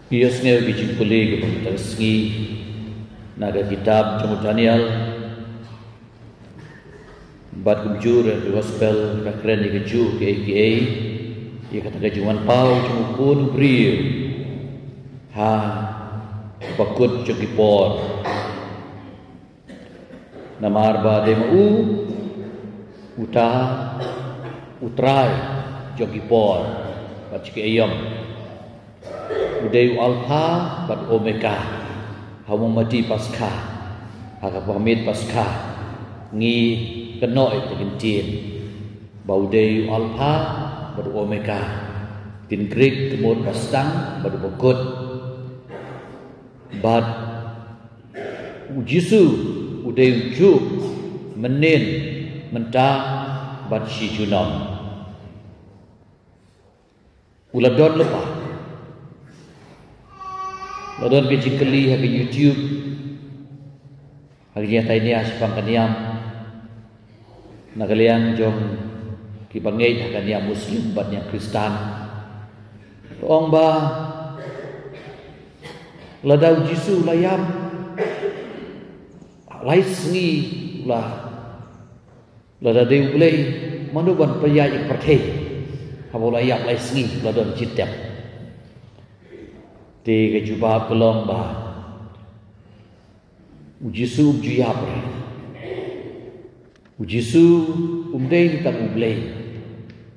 Ias ngeu bijing puli ke pengetasengi naga kitab Jomut Daniel bat kumjur ke gospel kakren di keju ke AKA ia kata kejuan pau jumukun brio ha bakut jogipor nama arba demu uta utrai jogipor bat ke ayam Udayu alpha bat omega hamu mati pasca haka pamit pasca ngi kenoi tegentin baudayu alpha bat omega tin Greek kemud pastang bat bokut bat ujisu udayu ju menin menta bat si junom uladon lepas Ladon ke jikeli hake YouTube hake nyata ini asipang kaniam nakalian jong kibangay hakaniam Muslim bat yang Kristan toong ba ladaw Jisu layam laisngi ulah ladadew ulay manuban payayik pertay habo layam laisngi ladon jitep Tiga jubah kelong bah ujisu juyap ujisu umdei ditang ublei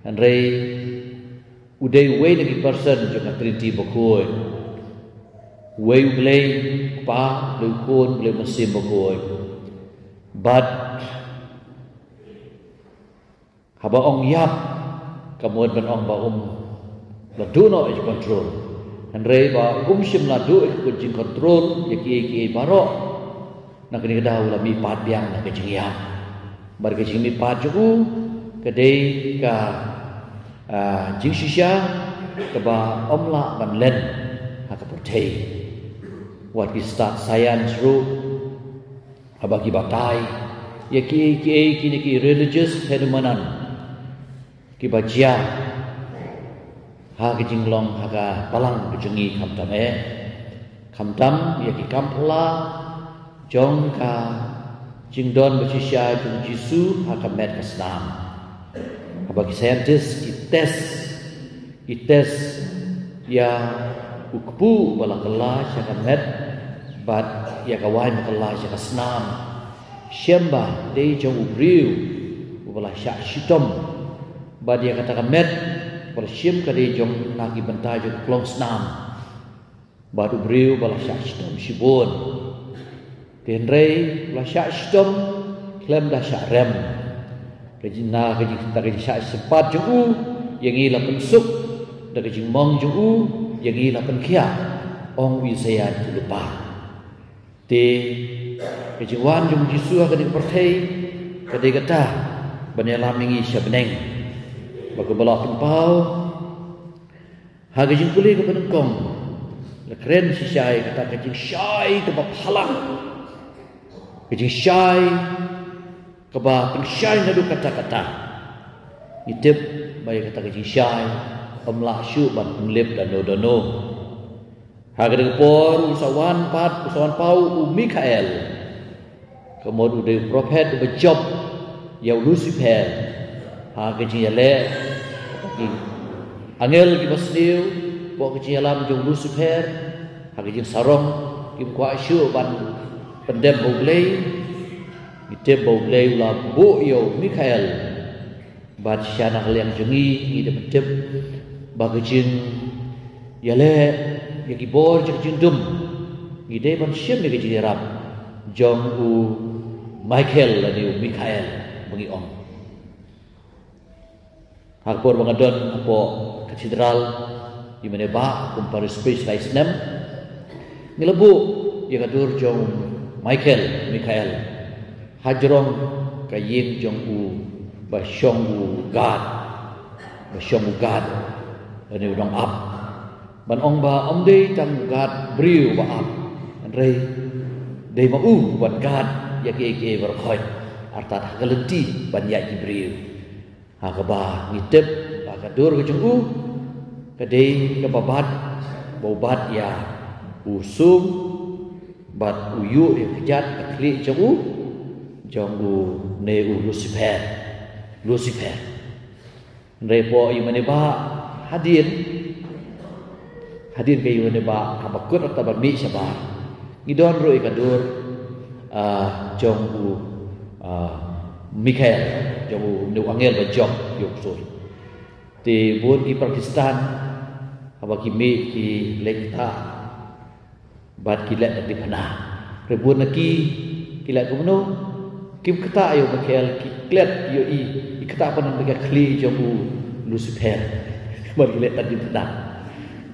andrei udei way nagi person juga trinity bakoi way ublei pa leukon ublei mesin bakoi but haba ong yap kamuan ban ong ba laduno is control Andrei ba sim ladu kucing kontrol yaki baro nak ni dah ulah mi pat biang nak kucing yam bar kucing mi pat ju kedai ka jing shisha ke ba omla ban len ha ka portei what we start science ru abagi batai yaki ki religious phenomenon ki bajia ha ke jinglong ha ka palang bujungi kamtam kamtam ya ki kampla jong ka jingdon becisya jung Jisu ha ka met kasnam bagi scientist ki tes ya ukpu bala kala ya ka met bat ya ka wain kala ya ka snam syamba dei jong ubriu bala syak shitom bat ya kata ka met Persiam kali jom lagi bentar jom klong senam baru beriu bala syak sidom sibun tenrei bala syak sidom klem dah syak rem kejina kejina syak sepat juu yang ila pensuk dah kejing mong juu yang ila penkia ong wisayan tu lupa te kejiwan jom Jisu akan dipertai kadai kata banyalah mengi syabeneng Bagi bala penpau Haga jing pulih ke penengkong Lekren si syai kata kajing syai ke palang Kajing syai ke pengsyai nadu kata-kata Itip bayi kata kajing syai Omlah syuk ban penglip dan dono Haga dengpor usawan pau Mikael Kemudian udah prophet berjob Yau Lucifer kecing yale angel ki basdiu bo kecing yalam jong Lucifer kecing sarong kim kwa syu ban pendem boglei itep boglei la bo yo Mikael bat syana yang jengi ide pendem ba kecing yale yaki bor kecing dum ide ban syem ni kecing rap jong u Michael la ni Mikael bagi ong Hakpor bangadon apo katedral di mana ba kumparis space lais nem nilebu ya kadur jong Mikael hajrong kayin jong u ba syong u gad ani udang ap ban ong ba omde tang gad briu ba ap andrei dei ma u ban gad ya ke berkhoi artat hagalenti ban ya briu Hakaba ngitip bakadur ke jengku kadai ke babat bobat ya usum bat uyu ya kejat kli jong u ne u Lucifer repo yu mane ba hadir ke yu mane ba kabakut atau mi sabar ngidon ro ikadur jong u Mikael jong u nu angel ba jong yuk sur ti bun ki Pakistan abaki mi ki lekta bat ki lek di pana rebun ki lek kumno kim kata ayo Mikael ki klet yo i kata panan bega kli jong u Lucifer bat ki lek di pana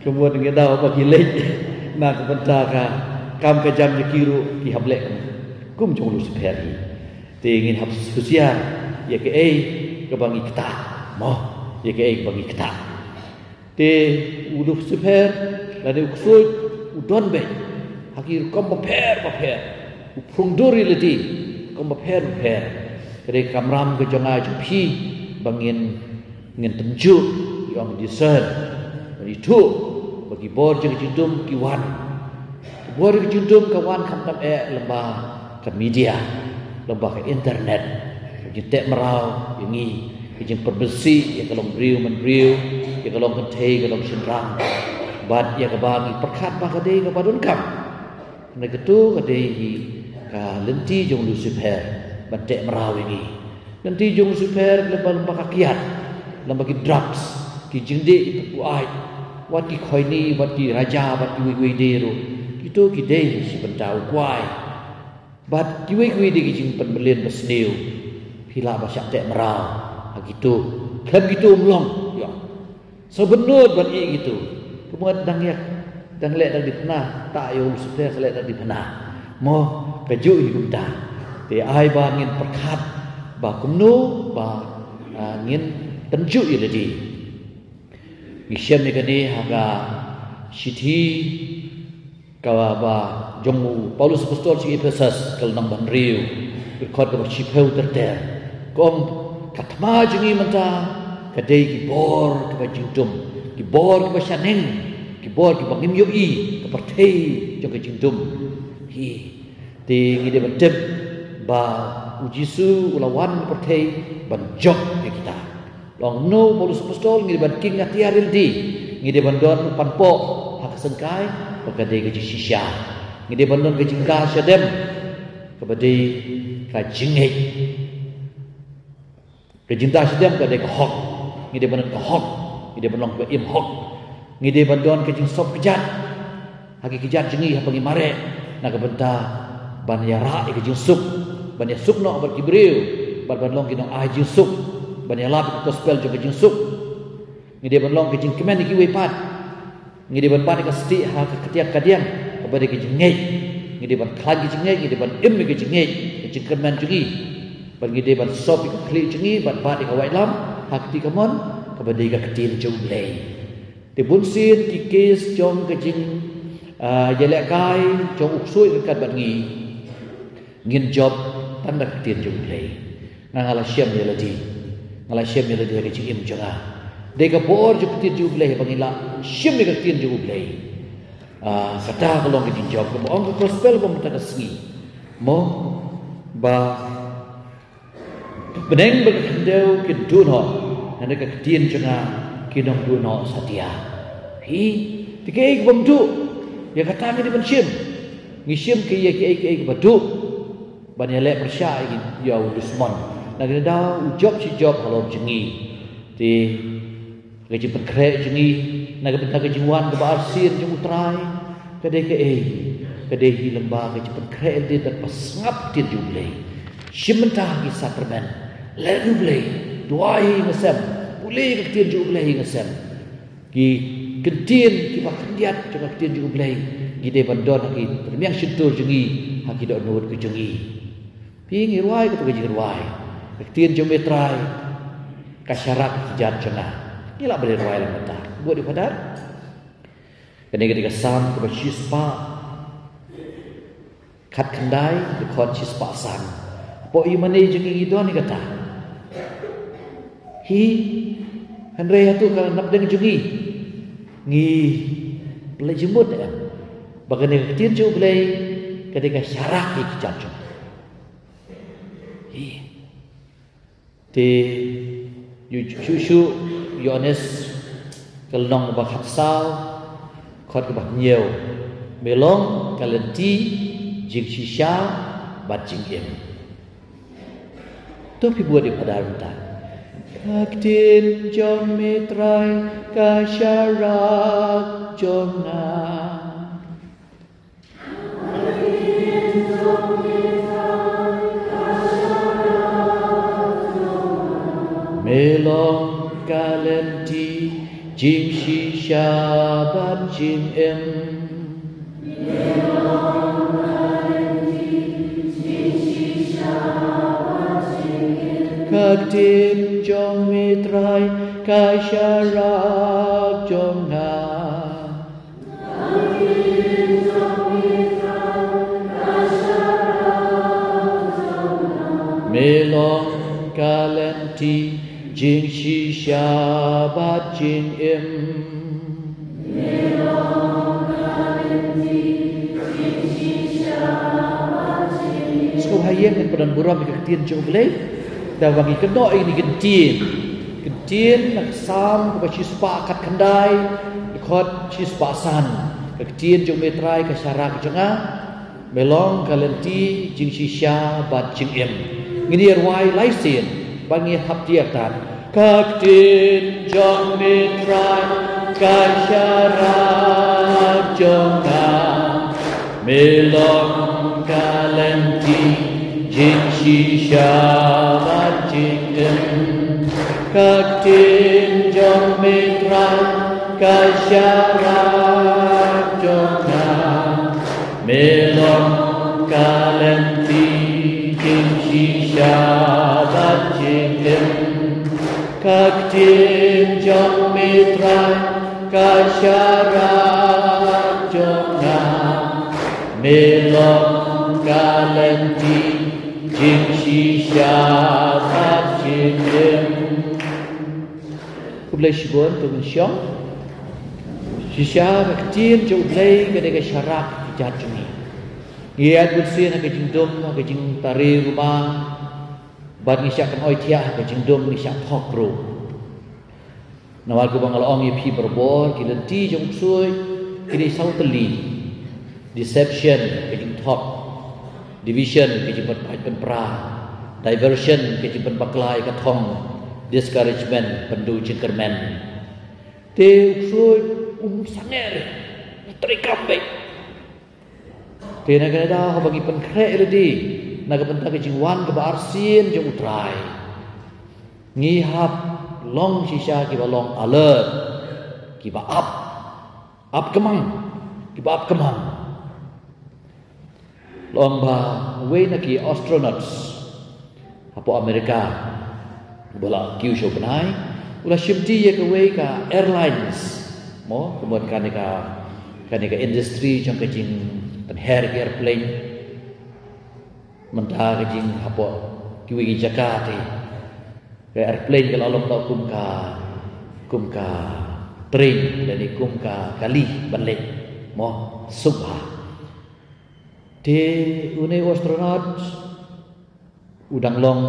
kemudian ngedau bagi lek na kebenta ka kam ka jam kiru ki hablek kum jong Lucifer hi ti ingin hab susia ya ke ke bangi kata mo ya ke bangi kata te Lucifer lade uksud udon be hakir kom baper uprung duri ledi kom baper kare kamram ke jonga jupi bangin ngin tenju yang disern itu bagi bor jeung judum kiwan bor jeung judum kawan kam lembah ke media lembah ke internet jitek merau ini jeung perbesi ya kalau briu menbriu ya kalau kentei kalau senrang bad ya kabagi perkat ba kadai ka badun kam na ketu kadai ka lenti jong Lucifer batek merau ini lenti jong Lucifer lembah kakiat lembah ki drugs ki jingde itu ai wat ki khoini wat ki raja wat ki wi deru itu ki dei si bentau kuai bat ki wi de ki jing penbelin besneu pila ba syak tek merau gitu kan gitu melong ya sebenut ban i gitu kemudian dan lek dak dipena tak yo sudah lek dak dipena mo keju hidup ta te ai ba ngin perkat ba kumnu ba ngin tenju i ledi Isya ni kani haga sithi kawa ba jomu Paulus apostol si Efesus kal nang banriu ikot ka sipeu terter kom katma jengi menta kadai ki bor ka jingdum ki bor ka syaneng ki bor ki bangim yo i ka perthei jo ka jingdum hi ti ngi de betep ba ujisu ulawan perthei ban jok kita long no Paulus apostol ngi ban king atiaril di ngi de bandon panpo hak sengkai pakade ke sisya ngi de bandon ke jingga syadem kabade ka jinghe ke jinta syadem kabade ke hok ngi de bandon ke hok ngi de bandon ke im hok ngi de bandon ke jing sop kejat haki kejat jengi ha pangi mare na ka benta ban yara ke jing suk ban ya suk no bar kibriu bar ban long ki no ai jing suk ban ya lap gospel jo ke jing suk ngi de ban long ke jing kemen ki we pat ngi de ban pat ke sti ha ke ketiak kadiang ka bade ke jing ngei ngi de ban klan ke jing ngei ngi de ban im ke jing ngei ke jing kemen jengi ban ngi de ban sop ke kli jengi ban pat ke wai lam ha ke ti kamon ka bade ke ketin jo lei te bun sin ti kes jong ke jing yele kai jong uksui ke kat ban ngi ngin job tanda ketin jo lei ngala syam yele di ngala syam yele di ke jing im jonga de ka bor jo ketin jo lei bangila syam ke ketin jo lei kata kalau ke jing job ko ong gospel ko mata kasgi mo ba beneng berkendau ke duno nanda ke ketin jonga kinong duno satia hi tikai ke bamdu ya kata ngi ban syam ngi syam ke ye ke badu ban ya le persya ya Usman nak da ujob si job kalau jengi ti ke jing pekrek jengi nak ke jingwan ke basir jing utrai kade kade hi lembah ke jing pekrek di tak pasngap tin jublei syimentah ki sakramen le jublei duai ngasem boleh ke tin jublei ngasem ki kentin ki bakendiat juga kentin jublei gide bandon ki termiang syutur jengi haki dok nut ke jengi pingi ruai ke jing ruai kentin jometrai kasyarak jat cenah ila boleh ruai la mata buat di padar kene ketika sam ke sispa kat kendai di kon sispa san po i mane jengi idon ni kata hi Henry tu kan nak deng jengi ngi Belai jemut ya. Bagaimana ketin jo belai ketika syarak ikijat jo. Ti Yushu Yones kelong bakat sao khot bak nhiều melong kalenti jing shisha bat jing em to pi buat di padaran ta kaktin jom mitrai kasyarak jomna melong kalenti jing shisha bat jing em kaktin jong mitrai kasyarak jomna melong kalenti jing shisha bat jing em so hayang kan padan buram kaktin jong belai dah bagi kena ini gentin nak sam ke cispa kat kendai ikut cispa san kaktin jong metrai ke syarak jenga melong kalenti jing shisha bat jing em ngini ruai laisin bangi hap tiak tan kaktin jong metrai ke syarak jenga melong kalenti jing shisha bat jing em kaktin jong mitrai kasyarak jomna melong kalenti jing shisha bat jing em kaktin jong mitrai kasyarak jomna melong kalenti jing shisha bat jing em ku boleh shibon tu mensyong shisha kaktin jo boleh kedai syarak jat jumi ngiat bulsin ke jing dom ke jing tari rumah bat ngisyak kan oi tiah ke jing dom ngisyak thok ro nawal ku bangal ong pi berbor kilenti jong sui kini sauteli deception ke jing thok division ke jing pra diversion ke jing baklai ka thong discouragement pendu jengkermen te uksui sanger trikambe te naga da bagi penkre ledi naga pentang ke jing wan ke barsin jeng utrai ngihap long shisha ki long alert ki ba up kemang ki ba up kemang long ba we na ki astronauts apo Amerika bola kiu show benai ulah shimti ye ke we ka airlines mo kemudian kan ka industri jang ke jing tan her airplane mentah ke jing apo kiwi Jakarta ke airplane kalau long tau kum ka train dan kum ka kali balik mo subha de une astronaut udang long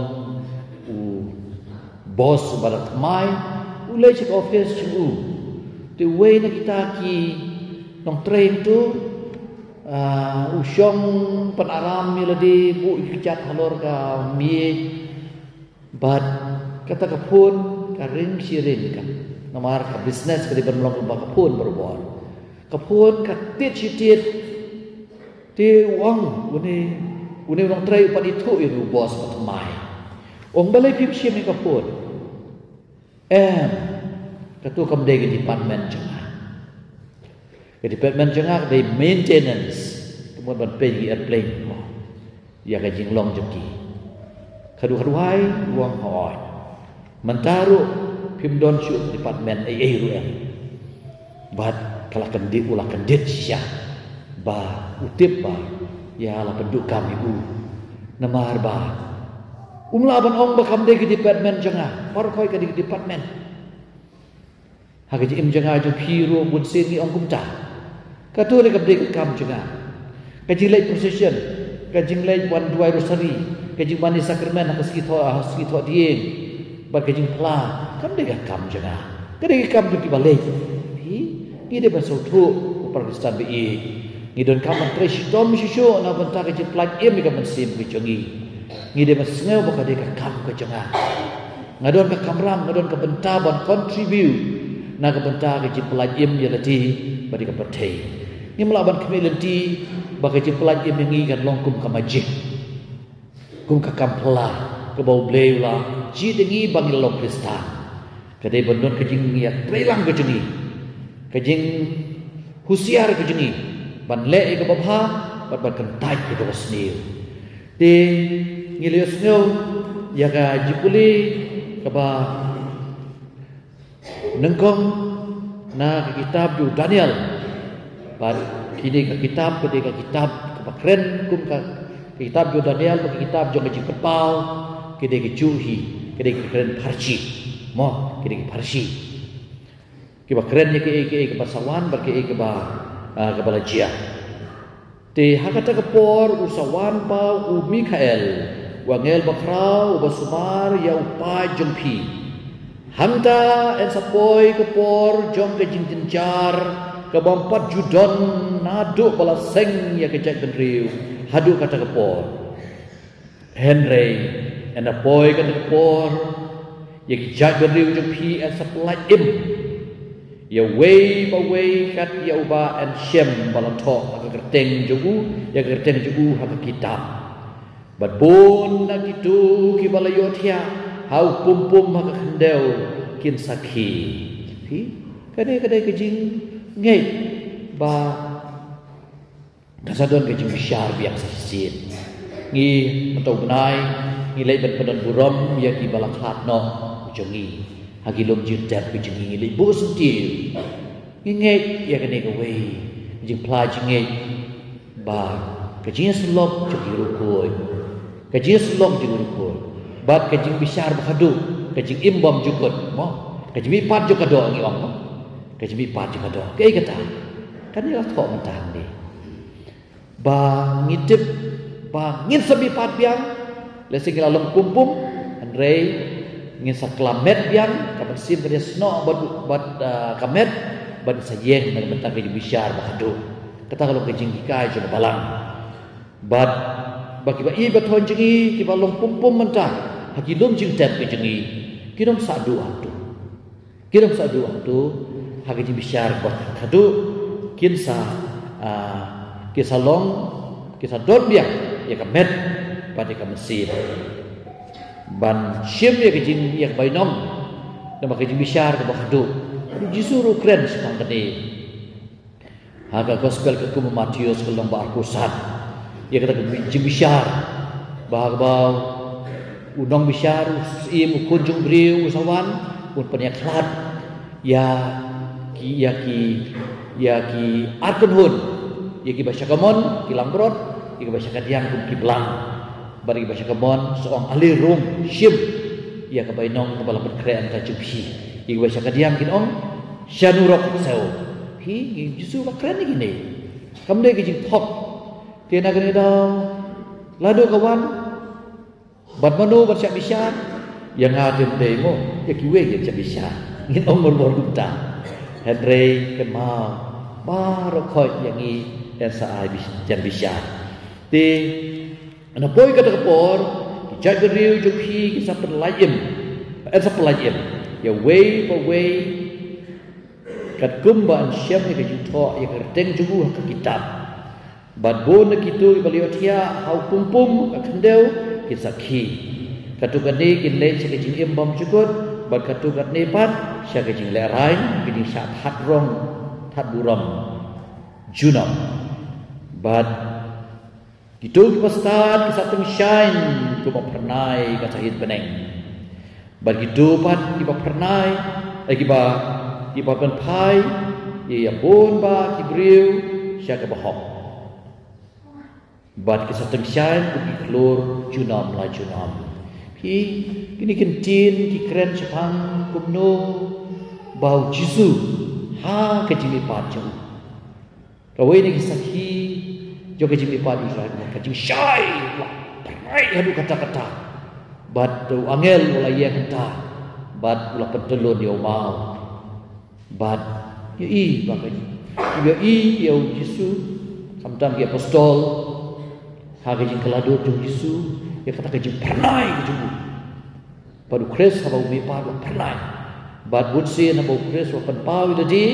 bos barat mai ulai cek office cu the way na kita ki nong train tu usyong panaram miladi bu ikjat halor ka mi bat kata kapun ka ring sirin ka nomor ka business ka di bermelong ba kapun berbor kapun ka tit ti wang une nong train pan itu iru bos barat mai ong balai pip sim ni kapun ketua kemdai ke department jengah. Ke department jengah ke maintenance kemudian pergi airplane. Ya ke jinglong joki. Kedua-duai ruang hoi. Mentaruh pimdon syuk department ruang. Bat kalau kendit ulah kendit syah. Ba utip ba ya lah penduk kami namar ba umlaban ong bakam de ke department janga par khoi ke department ha ke im janga jo phiro bun sin ni ong kumta Katu ni kabdi kam juga. Kajing late procession, kajing late one dua rosary, kajing mani sakramen hak skito dieng, bar kajing pla, kabdi kam juga. Kadi kam tu kibalik. Ni dia bersuatu upar Kristen bi. Ni don kam fresh tom shisho na banta kajing plat em ka mensim bicongi. Ni dia mesngeu bakade ka kam ka jonga. Ngadon ka kamram, ngadon ka benta bon contribute. Na ka benta kajing plat em ya lati bari ka pertai. Ni melawan kemilenti bagi jemplan yang mengingat longkum ke majik kum ke kampla ke bau bleula ji dengi bangil long Kristen kadai bendon kejing ya prelang kejing kejing husiar kejing ban le ke babha ban kentai ke dosnil de ngiliosnyo ya ka jipuli ke ba nengkong na ke kitab du Daniel. Kini ke kitab kepakren kum ke kitab jo Daniel ke kitab jo ngajik kepal kini ke juhi kini ke keren parsi mo kini ke parsi kepakren ni ke basawan ber ke balajia te hakata kepor usawan pa u Mikael wangel bakrau basumar ya upa jempi hamta en sapoi kepor jom ke jintinjar kebampat judon naduk bala seng ya kejak gendriu hadu kata kepor Henry and a boy kata kepor ya kejak gendriu jempi and supply im ya way kat ya uba and shem bala tok hak kerteng jugu ya kerteng jugu hak kitab bat bon na gitu ki bala yothia hau pum hak kendeu kin sakhi hi kadai kejing ngay ba kasadon kejing bisyar biang sasin ngi mentau benai ngi lei ben burom ya ki balakhat no jongi hagilom jidat kejing ngi lei bo sentil ngi ngay ya kene ke we kejing pla jingai ba kejing slok jogi rukoi kejing slok jogi rukoi ba kejing bisyar bahadu kejing imbam jukut mo kejing bipat juga do ngi om kejimi pat juga do ke kata kan dia tok mentang ni ba ngidip ba ngin sabi pat biang le sing lalom pum andrei ngin saklamet biang kapan sim dia sno bat kamet ban sayeng nang mentang ke bisyar bahadu kata kalau kejing kikai jo balang bat bagi ba i bathon jengi ki balong pum mentang hagilum jing tap ke jengi kidom sadu antu hagi bisyar bah kadu kinsa long kisa dot biang ya kamet pada kamesir ban shim ya kejing ya bainom nama kejing bisyar ke bah kadu jisuru keren sepang kene haga gospel ke kum Matius ke lomba arkusan ya kata kejing bisyar bah unong bisyar im kunjung briu usawan un penyaklat ya ki arkun hun ya ki basya kamon ki lambrot ya ki basya kadiang kum ki blang bari basya kamon seong ahli rum shim ya ka bainong kepala berkrean ka jubhi ya ki basya kadiang kin ong syanurok seu hi justru bakren gini kamde ki jing thok tiana gani daw lado kawan bat manu basya bisyan yang ngadim demo ya ki we ya bisya ngin ong mor duta Henry kemau baru koi yang ini dan saai jan bisa. Di anak boy kata kepor jaga riu jumpi kisah penlayim, ya way kat kumban siam ni kejuto ya kerteng jugu ke kitab. Bad bon kitu baliotia hau pum kendeu kisah ki. Katukan ni kinlei sekejing imbam cukup. Bad katukan ni pat syak jing lerain kini syak hat buram junam bad gitu pastan kisah shine kuma pernai kata hit beneng bad gitu pat kiba pernai kiba pen pai ya bon ba kibriu syak bahok bad kisah shine kubi klur junam la junam kini kentin ki keren sepang kumno bau jisu ha kejimi pacau Rawai ni kisaki jo ke jimi padu Israel ka jing syai lah perai hadu kata-kata bad tu angel wala ia kata bad wala pentelon dia mau bad ya i bagai ya i ya Yesu samtam dia apostol ha ke jing kelado tu Yesu ya kata ke jing perai ke jing padu kres ha bau me padu perai bad butsi na bau kres wa penpau tadi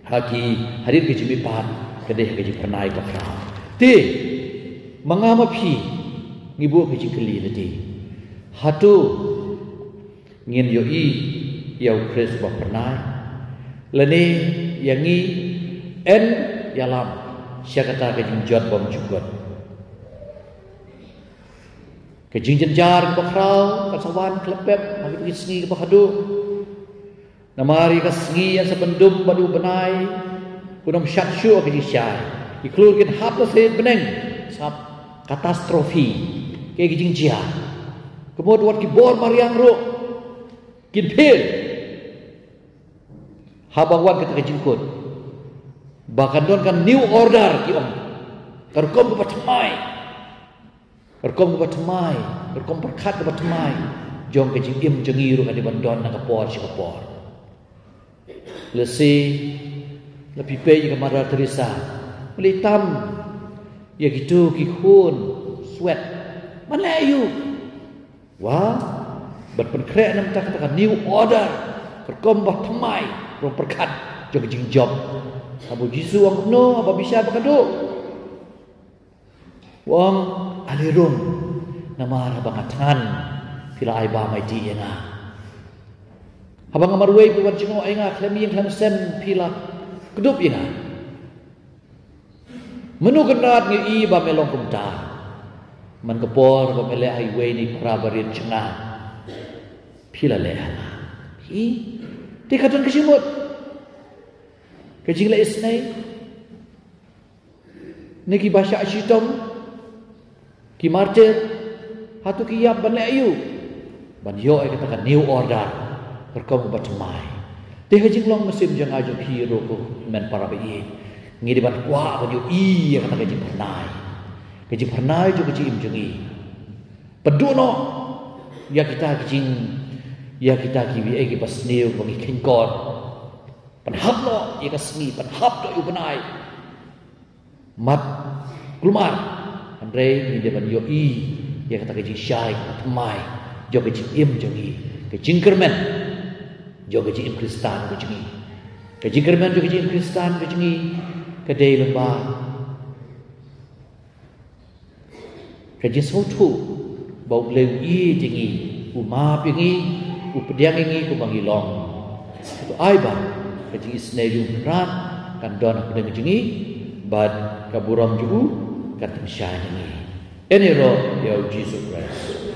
haki hadir ke jimi pad kedeh ke jing penai ka kau ti mangama phi ngibu ke jing keli tadi hatu ngin yo i ya kres wa penai lani yangi en yalam sia kata ke jing jot bom jugot ke jing jenjar ke bakrau ke sawan klepep hagi pergi sengi ke bakhadu namari ka sengi yang sebendum badu benai kunam syaksyu ke syai iklurkin hapla se beneng sap katastrofi ke gijing jia kemod wat ki bor mariang ro kin phil habangwan ke jingkut bahkan don kan new order ki om kerkom ke patmai kerkom perkat ke patmai jong ke jingim jengi ro ka di bandon na kapor si kapor lesi lebih baik ke Mother Teresa melitam ya gitu kihun sweat Melayu wah berpenkrek nam tak katakan new order berkombah temai rom perkat jog jing job abu jisu ang kuno apa bisa bakado wang alirun nama rabangatan pila ai ba mai di nga habang amarway buat jengo ay nga klami yang klamsen pila kedup ina menu kenat ngi i ba melong kumta man kepor ba mele highway ni prabarit jenga pila lehala hi ti kadon kesimut kejing la isnai niki basya ashitom ki martir hatu ki yap ban le ayu ban yo ay katakan new order berkau bertemai. Teh jing long mesin jang ajo hero ko men para bayi. Ngi di ban kwa ko i yang kata jing pernai. Jing pernai jo jing jengi. Peduno ya kita jing ya kita ki bi pas neu bangi kingkor. Penhap lo ya kasni penhap do yu benai. Mat kulmar. Andre ngi di ban yo i ya kata jing syai temai. Jo jing im jengi. Ke jingkermen jo keji Kristan ke jengi ke jingkermen jo keji Kristan ke jengi ke dei lembah ke jisotu bau leng i jengi uma pingi upediang ingi ku bangilong itu aiba ke jengi snejung rat kan don ke jengi bad kaburam jugu katim syah jengi enero ya Jesus Christ